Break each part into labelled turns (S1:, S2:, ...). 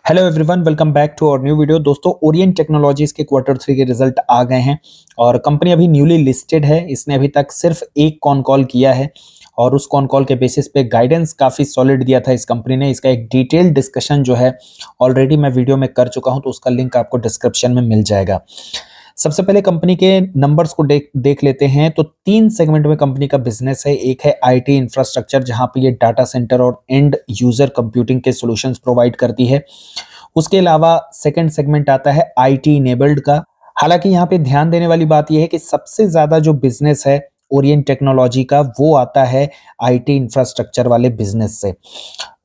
S1: Hello everyone, welcome back to our new video. दोस्तों, Orient Technologies के quarter 3 के result आ गए हैं और कंपनी अभी न्यूली लिस्टेड है। इसने अभी तक सिर्फ एक कॉन कॉल किया है और उस कॉन कॉल के बेसिस पे गाइडेंस काफ़ी सॉलिड दिया था इस कंपनी ने। इसका एक डिटेल्ड डिस्कशन जो है ऑलरेडी मैं वीडियो में कर चुका हूं, तो उसका लिंक आपको डिस्क्रिप्शन में मिल जाएगा। सबसे पहले कंपनी के नंबर्स को देख लेते हैं। तो 3 सेगमेंट में कंपनी का बिजनेस है। एक है आईटी इंफ्रास्ट्रक्चर, जहां पे ये डाटा सेंटर और एंड यूजर कंप्यूटिंग के सॉल्यूशंस प्रोवाइड करती है। उसके अलावा सेकंड सेगमेंट आता है आईटी इनेबल्ड का। हालांकि यहाँ पे ध्यान देने वाली बात यह है कि सबसे ज्यादा जो बिजनेस है ओरिएंट टेक्नोलॉजी का, वो आता है आईटी इंफ्रास्ट्रक्चर वाले बिजनेस से।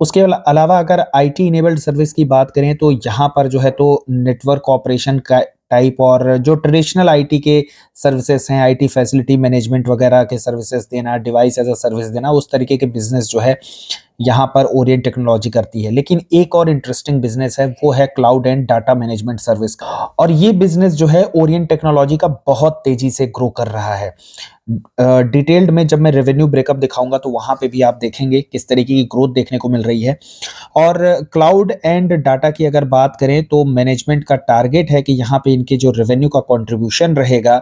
S1: उसके अलावा अगर आईटी इनेबल्ड सर्विस की बात करें तो यहाँ पर जो है तो नेटवर्क ऑपरेशन का टाइप और जो ट्रेडिशनल आईटी के सर्विसेज हैं, आईटी फैसिलिटी मैनेजमेंट वगैरह के सर्विसेज देना, डिवाइस एज अ सर्विस देना, उस तरीके के बिजनेस जो है यहाँ पर ओरिएंट टेक्नोलॉजी करती है। लेकिन एक और इंटरेस्टिंग बिजनेस है, वो है cloud and data management service का, और ये बिजनेस जो है ओरिएंट टेक्नोलॉजी का बहुत तेजी से ग्रो कर रहा है। डिटेल्ड में जब मैं रेवेन्यू ब्रेकअप दिखाऊंगा तो वहां पे भी आप देखेंगे किस तरीके की ग्रोथ देखने को मिल रही है। और क्लाउड एंड डाटा की अगर बात करें तो मैनेजमेंट का टारगेट है कि यहाँ पे इनके जो रेवेन्यू का कंट्रीब्यूशन रहेगा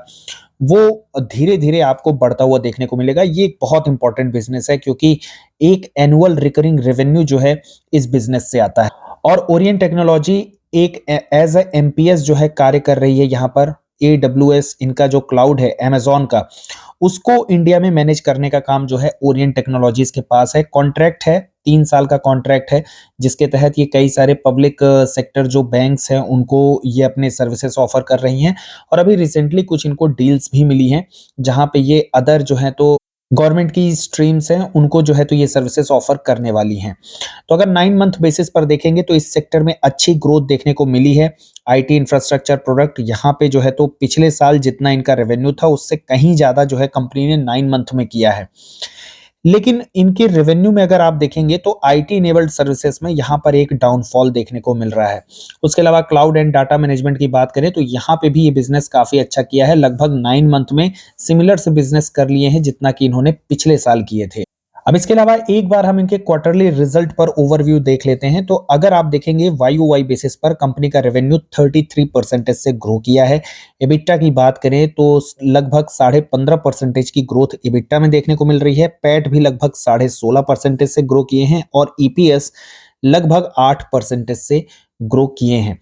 S1: वो धीरे धीरे आपको बढ़ता हुआ देखने को मिलेगा। ये एक बहुत इंपॉर्टेंट बिजनेस है क्योंकि एक एनुअल रिकरिंग रेवेन्यू जो है इस बिजनेस से आता है। और ओरिएंट टेक्नोलॉजी एक एज ए एमपीएस जो है कार्य कर रही है यहाँ पर। एडब्ल्यूएस इनका जो क्लाउड है अमेजॉन का, उसको इंडिया में मैनेज करने का काम जो है ओरिएंट टेक्नोलॉजीज के पास है। कॉन्ट्रैक्ट है, 3 साल का कॉन्ट्रैक्ट है, जिसके तहत ये कई सारे पब्लिक सेक्टर जो बैंक्स हैं उनको ये अपने सर्विसेज ऑफर कर रही हैं। और अभी रिसेंटली कुछ इनको डील्स भी मिली हैं जहां पे ये अदर जो है तो गवर्नमेंट की स्ट्रीम्स हैं उनको जो है तो ये सर्विसेज ऑफर करने वाली हैं। तो अगर 9 मंथ बेसिस पर देखेंगे तो इस सेक्टर में अच्छी ग्रोथ देखने को मिली है। आईटी इंफ्रास्ट्रक्चर प्रोडक्ट यहाँ पे जो है तो पिछले साल जितना इनका रेवेन्यू था उससे कहीं ज्यादा जो है कंपनी ने 9 मंथ में किया है। लेकिन इनके रेवेन्यू में अगर आप देखेंगे तो आईटी इनेबल्ड सर्विसेज में यहाँ पर एक डाउनफॉल देखने को मिल रहा है। उसके अलावा क्लाउड एंड डाटा मैनेजमेंट की बात करें तो यहाँ पे भी ये बिजनेस काफी अच्छा किया है। लगभग 9 मंथ में सिमिलर से बिजनेस कर लिए हैं जितना कि इन्होंने पिछले साल किए थे। अब इसके अलावा एक बार हम इनके क्वार्टरली रिजल्ट पर ओवरव्यू देख लेते हैं। तो अगर आप देखेंगे वाई बेसिस पर कंपनी का रेवेन्यू 33% से ग्रो किया है। एबिटा की बात करें तो लगभग 15.5% की ग्रोथ एबिटा में देखने को मिल रही है। पैट भी लगभग 16.5% से ग्रो किए हैं और ईपीएस लगभग 8% से ग्रो किए हैं।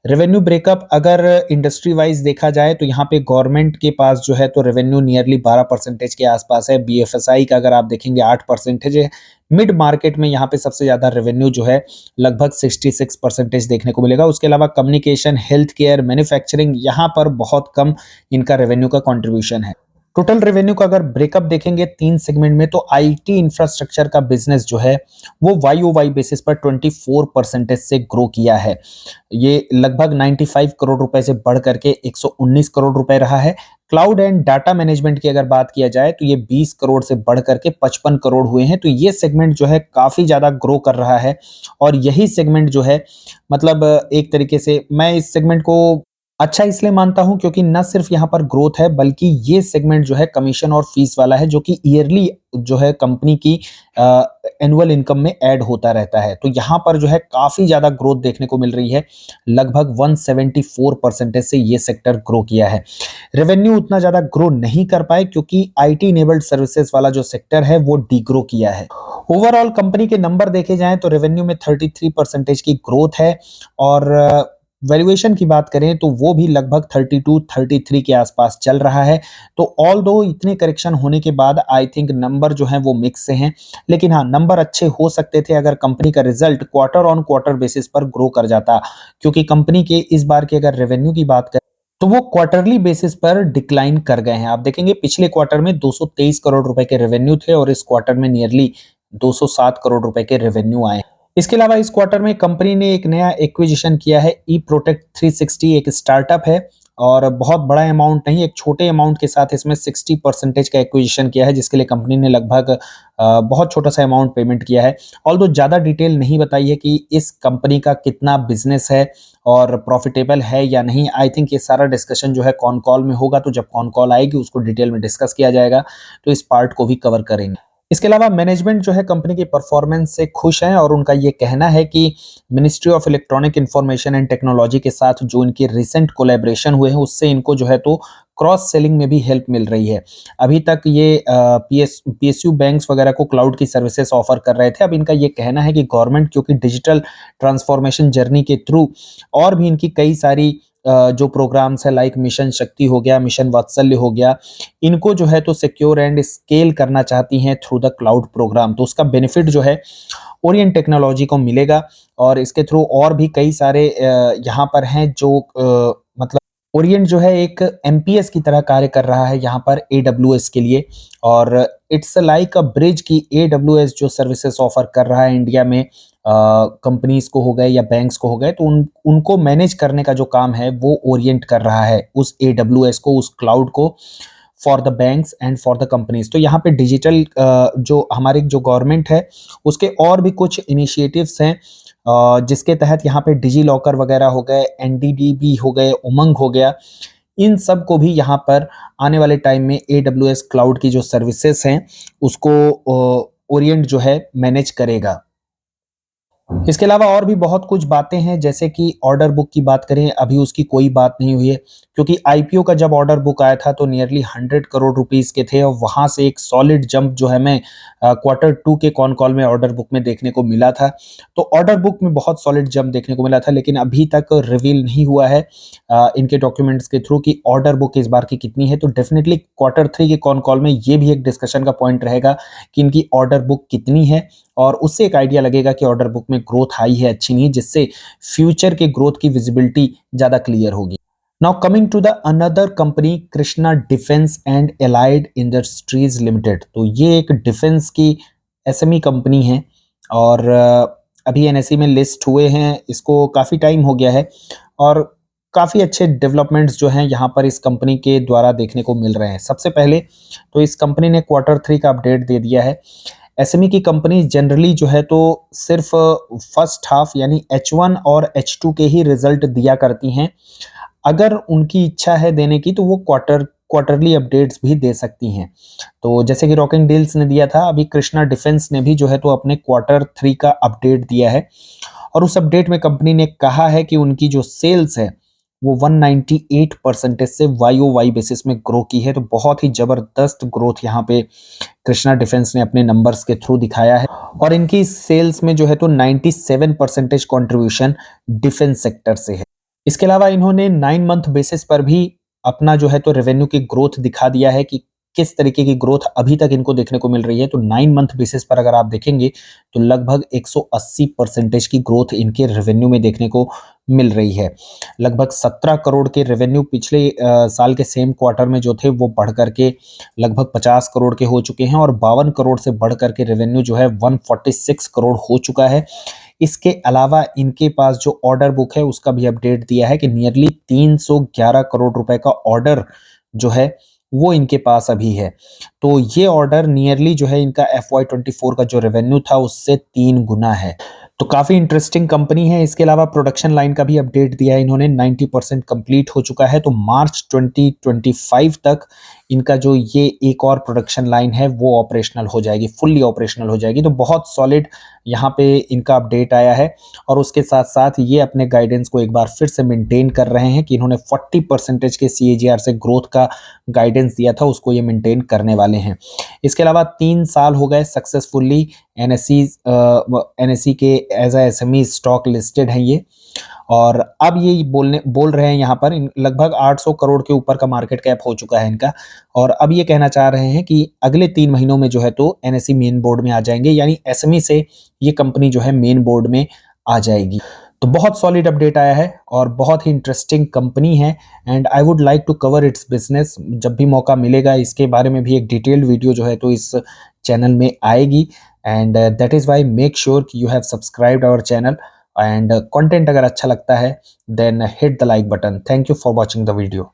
S1: रेवेन्यू ब्रेकअप अगर इंडस्ट्री वाइज देखा जाए तो यहाँ पे गवर्नमेंट के पास जो है तो रेवेन्यू नियरली 12% के आसपास है। बीएफएसआई का अगर आप देखेंगे 8% है। मिड मार्केट में यहाँ पे सबसे ज्यादा रेवेन्यू जो है लगभग 66% देखने को मिलेगा। उसके अलावा कम्युनिकेशन, हेल्थ केयर, मैन्युफैक्चरिंग, यहाँ पर बहुत कम इनका रेवेन्यू का कॉन्ट्रीब्यूशन है। टोटल रेवेन्यू का अगर ब्रेकअप देखेंगे 3 सेगमेंट में तो आईटी इंफ्रास्ट्रक्चर का बिजनेस जो है वो वाई बेसिस पर 24% से ग्रो किया है। ये लगभग 95 करोड़ रुपए से बढ़ करके 119 करोड़ रुपए रहा है। क्लाउड एंड डाटा मैनेजमेंट की अगर बात किया जाए तो ये 20 करोड़ से बढ़ करके 55 करोड़ हुए हैं। तो ये सेगमेंट जो है काफी ज्यादा ग्रो कर रहा है और यही सेगमेंट जो है मतलब एक तरीके से मैं इस सेगमेंट को अच्छा इसलिए मानता हूं क्योंकि न सिर्फ यहाँ पर ग्रोथ है बल्कि ये सेगमेंट जो है कमीशन और फीस वाला है, जो कि ईयरली जो है कंपनी की एनुअल इनकम में ऐड होता रहता है। तो यहाँ पर जो है काफी ज्यादा ग्रोथ देखने को मिल रही है। लगभग 174% से ये सेक्टर ग्रो किया है। रेवेन्यू उतना ज्यादा ग्रो नहीं कर पाए क्योंकि आईटी इनेबल्ड सर्विसेज वाला जो सेक्टर है वो डीग्रो किया है। ओवरऑल कंपनी के नंबर देखे जाएं तो रेवेन्यू में 33% की ग्रोथ है और वैल्यूएशन की बात करें तो वो भी लगभग 32-33 के आसपास चल रहा है। तो ऑल दो इतने करेक्शन होने के बाद आई थिंक नंबर जो हैं वो मिक्स से हैं। लेकिन हाँ, नंबर अच्छे हो सकते थे अगर कंपनी का result quarter on quarter basis पर ग्रो कर जाता, क्योंकि कंपनी के इस बार की अगर रेवेन्यू की बात करें तो वो क्वार्टरली बेसिस पर डिक्लाइन कर गए हैं। आप देखेंगे पिछले क्वार्टर में 223 करोड़ रुपए के रेवेन्यू थे और इस क्वार्टर में नियरली 207 करोड़ रुपए के रेवेन्यू आए। इसके अलावा इस क्वार्टर में कंपनी ने एक नया एक्विजिशन किया है। ई प्रोटेक्ट 360 एक स्टार्टअप है और बहुत बड़ा अमाउंट नहीं, एक छोटे अमाउंट के साथ इसमें 60% का एक्विजिशन किया है, जिसके लिए कंपनी ने लगभग बहुत छोटा सा अमाउंट पेमेंट किया है। ऑल्दो ज़्यादा डिटेल नहीं बताई है कि इस कंपनी का कितना बिजनेस है और प्रॉफिटेबल है या नहीं। आई थिंक ये सारा डिस्कशन जो है कॉन कॉल में होगा, तो जब कॉन कॉल आएगी उसको डिटेल में डिस्कस किया जाएगा, तो इस पार्ट को भी कवर करेंगे। इसके अलावा मैनेजमेंट जो है कंपनी की परफॉर्मेंस से खुश है और उनका ये कहना है कि ministry of electronic information and technology के साथ जो इनके रिसेंट कोलैबोरेशन हुए हैं उससे इनको जो है तो क्रॉस सेलिंग में भी हेल्प मिल रही है। अभी तक ये पीएसयू बैंक्स वगैरह को क्लाउड की सर्विसेज ऑफर कर रहे थे। अब इनका ये कहना है कि गवर्नमेंट क्योंकि डिजिटल ट्रांसफॉर्मेशन जर्नी के थ्रू और भी इनकी कई सारी जो प्रोग्राम्स है लाइक मिशन शक्ति हो गया, मिशन वात्सल्य हो गया, इनको जो है तो सिक्योर एंड स्केल करना चाहती हैं थ्रू द क्लाउड प्रोग्राम। तो उसका बेनिफिट जो है ओरिएंट टेक्नोलॉजी को मिलेगा और इसके थ्रू और भी कई सारे यहाँ पर हैं जो मतलब ओरिएंट जो है एक एमपीएस की तरह कार्य कर रहा है यहाँ पर एडब्ल्यूएस के लिए। और इट्स लाइक अ ब्रिज की एडब्ल्यूएस जो सर्विसेज ऑफर कर रहा है इंडिया में कंपनीज को हो गए या बैंक्स को हो गए, तो उनको मैनेज करने का जो काम है वो ओरिएंट कर रहा है उस एडब्ल्यूएस को, उस क्लाउड को, for the banks and for the companies. तो यहाँ पे डिजिटल जो हमारी जो गवर्नमेंट है उसके और भी कुछ इनिशिएटिव्स हैं जिसके तहत यहाँ पे डिजी लॉकर वगैरह हो गए, एनडीडीबी हो गए, उमंग हो गया, इन सब को भी यहाँ पर आने वाले टाइम में एडब्ल्यूएस क्लाउड की जो सर्विसेज हैं उसको ओरिएंट जो है मैनेज करेगा। इसके अलावा और भी बहुत कुछ बातें हैं, जैसे कि ऑर्डर बुक की बात करें, अभी उसकी कोई बात नहीं हुई है क्योंकि आईपीओ का जब ऑर्डर बुक आया था तो नियरली 100 करोड़ रुपीस के थे और वहां से एक सॉलिड जंप जो है मैं Q2 के कॉन कॉल में ऑर्डर बुक में देखने को मिला था। तो ऑर्डर बुक में बहुत सॉलिड जंप देखने को मिला था, लेकिन अभी तक रिवील नहीं हुआ है इनके डॉक्यूमेंट्स के थ्रू कि ऑर्डर बुक इस बार की कितनी है। तो डेफिनेटली Q3 के कॉन कॉल में ये भी एक डिस्कशन का पॉइंट रहेगा कि इनकी ऑर्डर बुक कितनी है और उससे एक आइडिया लगेगा कि ऑर्डर बुक में ग्रोथ आई है अच्छी नहीं, जिससे फ्यूचर के ग्रोथ की विजिबिलिटी ज्यादा क्लियर होगी। Now coming to the another company Krishna defence and allied industries limited. तो ये एक डिफेंस की एसएमई कंपनी है और अभी एनएसई में लिस्ट हुए हैं, इसको काफ़ी टाइम हो गया है और काफ़ी अच्छे डेवलपमेंट्स जो हैं यहाँ पर इस कंपनी के द्वारा देखने को मिल रहे हैं। सबसे पहले तो इस कंपनी ने Q3 का अपडेट दे दिया है। एसएमई की कंपनी जनरली जो है तो सिर्फ फर्स्ट हाफ यानी H1 और H2 के ही रिजल्ट दिया करती हैं। अगर उनकी इच्छा है देने की तो वो क्वार्टरली अपडेट्स भी दे सकती हैं। तो जैसे कि रॉकिंग डील्स ने दिया था, अभी कृष्णा डिफेंस ने भी जो है तो अपने Q3 का अपडेट दिया है और उस अपडेट में कंपनी ने कहा है कि उनकी जो सेल्स है वो 198% से YOY बेसिस में ग्रो की है। तो बहुत ही जबरदस्त ग्रोथ यहाँ पे कृष्णा डिफेंस ने अपने नंबर्स के थ्रू दिखाया है और इनकी सेल्स में जो है तो 97% कंट्रीब्यूशन डिफेंस सेक्टर से है। इसके अलावा इन्होंने 9 मंथ बेसिस पर भी अपना जो है तो रेवेन्यू की ग्रोथ दिखा दिया है कि किस तरीके की ग्रोथ अभी तक इनको देखने को मिल रही है। तो 9 मंथ बेसिस पर अगर आप देखेंगे तो लगभग 180% की ग्रोथ इनके रेवेन्यू में देखने को मिल रही है। लगभग 17 करोड़ के रेवेन्यू पिछले साल के सेम क्वार्टर में जो थे वो बढ़ करके लगभग 50 करोड़ के हो चुके हैं और 52 करोड़ से बढ़ करके रेवेन्यू जो है 146 करोड़ हो चुका है। इसके अलावा इनके पास जो ऑर्डर बुक है उसका भी अपडेट दिया है कि नियरली 311 करोड़ रुपए का ऑर्डर जो है वो इनके पास अभी है। तो ये ऑर्डर नियरली जो है इनका FY24 का जो रेवेन्यू था उससे 3 गुना है। तो काफ़ी इंटरेस्टिंग कंपनी है। इसके अलावा प्रोडक्शन लाइन का भी अपडेट दिया है इन्होंने, 90% कंप्लीट हो चुका है। तो मार्च 2025 तक इनका जो ये एक और प्रोडक्शन लाइन है वो ऑपरेशनल हो जाएगी, फुल्ली ऑपरेशनल हो जाएगी। तो बहुत सॉलिड यहाँ पे इनका अपडेट आया है और उसके साथ साथ ये अपने गाइडेंस को एक बार फिर से मेंटेन कर रहे हैं कि इन्होंने 40% के CAGR से ग्रोथ का गाइडेंस दिया था उसको ये मेंटेन करने वाले हैं। इसके अलावा 3 साल हो गए सक्सेसफुली एनएसई के as a SME stock listed है ये और अब ये बोल रहे हैं यहाँ पर लगभग 800 करोड़ के ऊपर का मार्केट कैप हो चुका है इनका और अब ये कहना चाह रहे हैं कि अगले 3 महीनों में जो है तो एनएसई मेन बोर्ड में आ जाएंगे, यानी एसएमई से ये कंपनी जो है मेन बोर्ड में आ जाएगी। तो बहुत सॉलिड अपडेट आया है और बहुत ही इंटरेस्टिंग कंपनी है and I would like to cover its business. जब भी मौका मिलेगा इसके बारे में भी एक डिटेल्ड वीडियो जो है तो इस चैनल में आएगी and that is why make sure कि you have subscribed our channel and content अगर अच्छा लगता है then hit the like button. Thank you for watching the video.